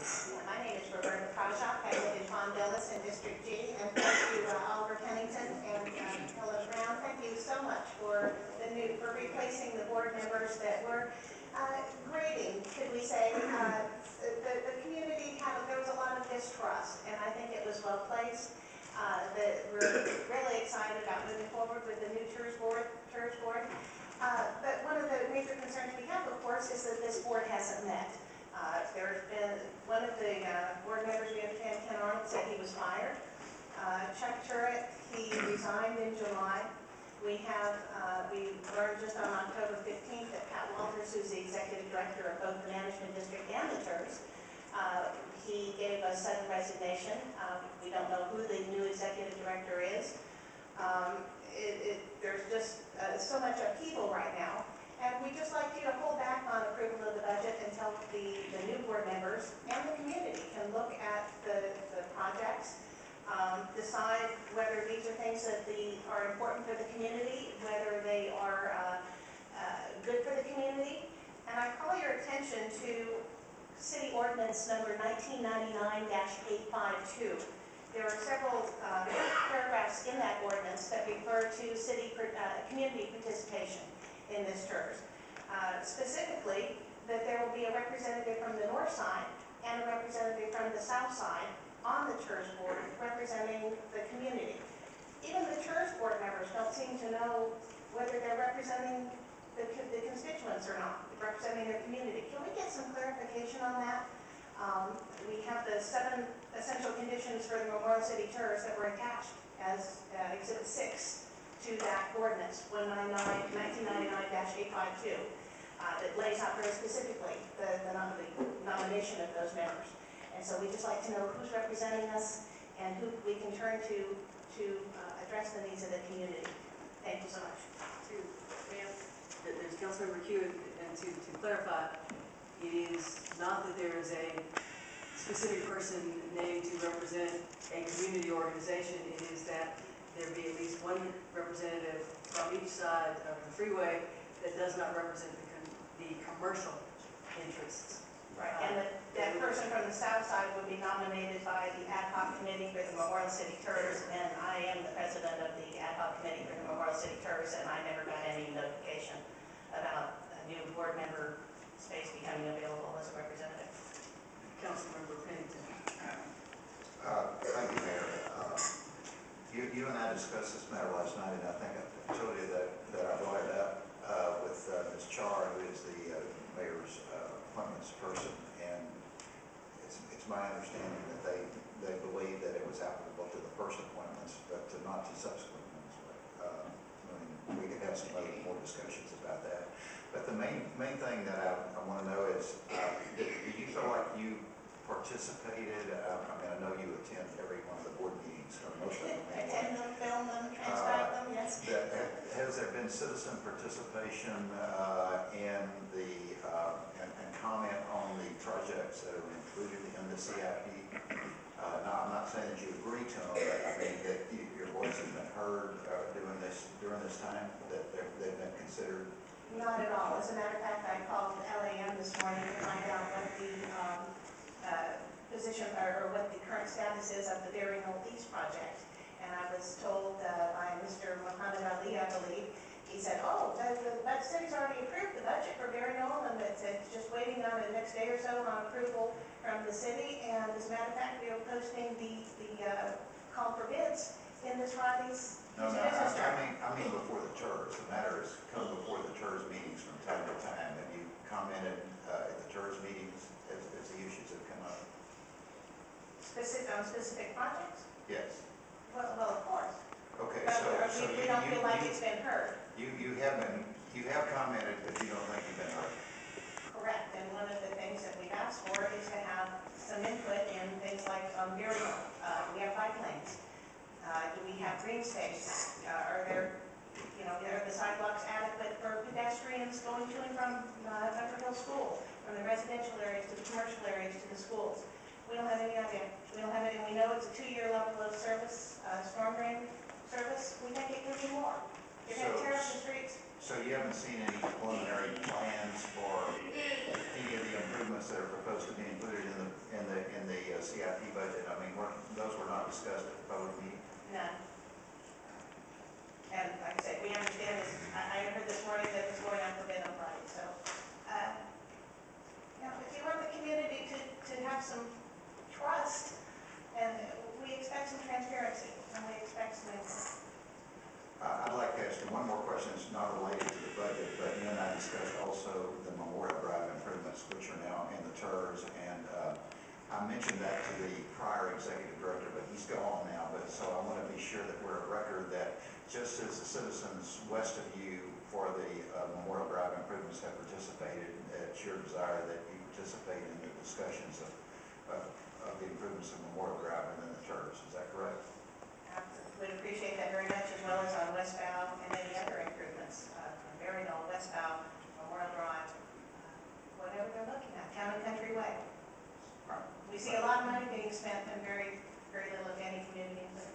My name is Roberta Kajak. I live in Fondillis in District G. And thank you, Oliver Pennington and Helen Brown. Thank you so much for replacing the board members that were grading, could we say. The community there was a lot of distrust, and I think it was well placed. We're really excited about moving forward with the new TERS board. But one of the major concerns we have, of course, is that this board hasn't met. There's been one of the board members, we understand, Ken Arnold, said he was fired. Chuck Turret, he resigned in July. We learned just on October 15th that Pat Walters, who's the executive director of both the management district and the TERS, he gave a sudden resignation. We don't know who the new executive director is. There's just so much upheaval right now. And we'd just like you to hold back on approval of the budget until the new board members and the community can look at the projects, decide whether these are things that are important for the community, whether they are good for the community. And I call your attention to City Ordinance number 1999-852. There are several paragraphs in that ordinance that refer to community participation in this TERS. Specifically, that there will be a representative from the north side and a representative from the south side on the TERS board representing the community. Even the TERS board members don't seem to know whether they're representing the constituents or not, representing their community. Can we get some clarification on that? We have the 7 essential conditions for the Memorial City TERS that were attached as Exhibit 6 to that ordinance, 1999-852, that lays out very specifically the nomination of those members. And so we'd just like to know who's representing us and who we can turn to address the needs of the community. Thank you so much. There's Councilmember Q, and to clarify, it is not that there is a specific person named to represent a community organization. It is that there be at least one representative from each side of the freeway that does not represent the commercial interests. Right, and that person from the south side would be nominated by the ad hoc committee for the Memorial City TERS, and I am the president of the ad hoc committee for the Memorial City TERS, and I never got any notification about a new board member space becoming available as a representative. Councilmember Pennington. Thank you, Mayor. You and I discussed this matter last night, and I think I told you that I brought it up with Ms. Char, who is the mayor's appointments person, and it's my understanding that they believe that it was applicable to the first appointments, but not to subsequent ones. But, we could have some more discussions about that. But the main thing that I want to know is, do you feel like you participated? I know you attend every one of the board meetings, or most of them. Attend them, film them, transcribe them, yes. Has there been citizen participation and comment on the projects that are included in the CIP? Now, I'm not saying that you agree to them, but I mean that your voice has been heard during this time, that they've been considered. Not at all. As a matter of fact, I called LAM this morning to find out what the position or what the current status is of the Berry Knoll East project. And I was told by Mr. Muhammad Ali, I believe, he said, oh, the city's already approved the budget for Berry Knoll, and it's just waiting on the next day or so on approval from the city. And as a matter of fact, we are posting the call for bids in this Friday's business journal. I mean before the TERS. The matter has come before the TERS meetings from time to time. Have you commented at the TERS meetings as the issues have come up? On specific projects? Yes. Well, of course. Okay, But so we don't feel like it's been heard. You have commented, but you don't think you've been heard. Correct. And one of the things that we've asked for is to have some input in things like Berry Knoll. We have bike lanes. Do we have green space? Are there, are the sidewalks adequate for pedestrians going to and from Bunker Hill School, from the residential areas to the commercial areas to the schools? We don't have any idea. We don't have it, and we know it's a 2-year level of service, storm drain service. We think it could be more. You're going to tear up the streets. So you haven't seen any preliminary plans for any of the improvements that are proposed to be included in the CIP budget, I mean, those were not discussed at the public meeting? None. And like I said, we understand this, I heard this morning that it's going out for bid on Friday, so, you know, if you want the community to have some trust, and we expect some transparency, and we expect some input. I'd like to ask you one more question. It's not related to the budget, but you and I discussed also the Memorial Drive improvements, which are now in the TERS. And I mentioned that to the prior executive director, but he's gone now. But so I want to be sure that we're a record that just as the citizens west of you for the Memorial Drive improvements have participated, it's your desire that you participate in the discussions of the improvements of Memorial Drive and then the TERS. Is that correct? Would appreciate that very much, as well as on West Bow and any other improvements, Maryknoll, West Bow, Memorial Drive, whatever they're looking at, Town and Country Way. Right. We see a lot of money being spent and very, very little, if any, community input.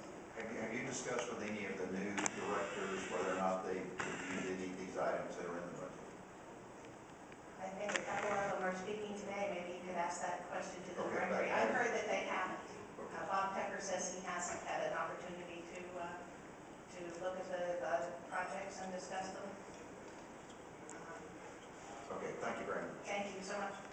Have you discussed with any of the new directors whether or not they reviewed any of these items that are in the budget? I think a couple of them are speaking today, maybe you could ask that question to the Okay, director. but- I've heard that they haven't. Okay. Bob Tucker says he hasn't had an opportunity to look at the projects and discuss them. Okay, thank you very much. Thank you so much.